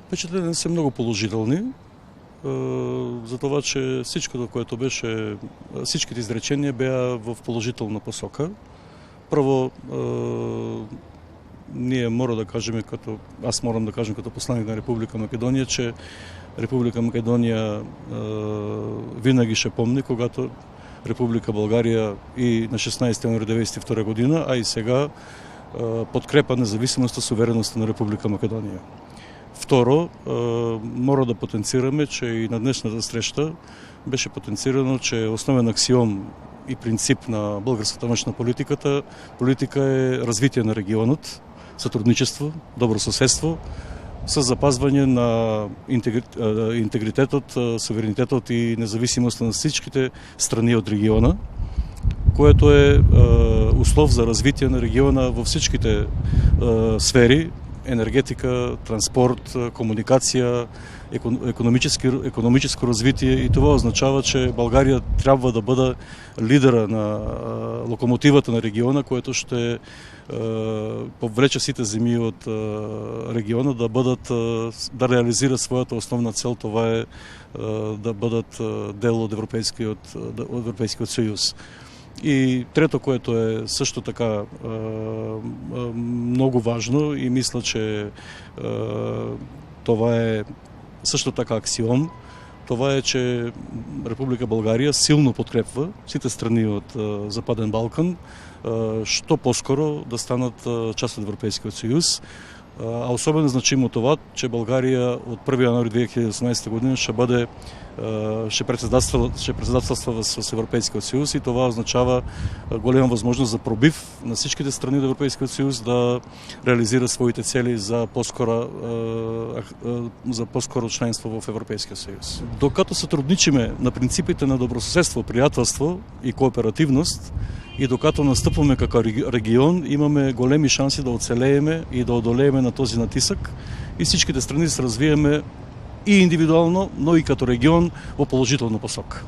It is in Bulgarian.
Впечатления са много положителни, за това, че всичкото, което беше, всичките изречения бяха в положителна посока. Първо, ние аз морам да кажем като посланник на Република Македония, че Република Македония винаги ще помни, когато Република България и на 16 януари 1992 година, а и сега подкрепа независимостта, суверенността на Република Македония. Второ, мора да потенцираме, че и на днешната среща беше потенцирано, че основен аксиом и принцип на българската външна политика е развитие на регионът, сътрудничество, добросъседство, с запазване на интегритетът, суверенитетът и независимостта на всичките страни от региона, което е услов за развитие на региона във всичките сфери: енергетика, транспорт, комуникация, економическо развитие, и това означава, че България трябва да бъде лидера на локомотивата на региона, което ще повлече сите земи от региона да реализира своята основна цел. Това е да бъдат дело от Европейския съюз. И трето, което е също така много важно, и мисля, че това е също така аксиом, това е, че Република България силно подкрепва всички страни от Западен Балкан, що по-скоро да станат част от Европейския съюз. А особено значимо това, че България от 1 януари 2018 година ще председателства с Европейския съюз, и това означава голяма възможност за пробив на всичките страни от Европейския съюз да реализира своите цели за по-скоро членство в Европейския съюз. Докато сътрудничиме на принципите на добросъседство, приятелство и кооперативност, и докато настъпваме като регион, имаме големи шанси да оцелееме и да одолееме на този натисък, и всичките страни се развиеме и индивидуално, но и като регион в положителна посока.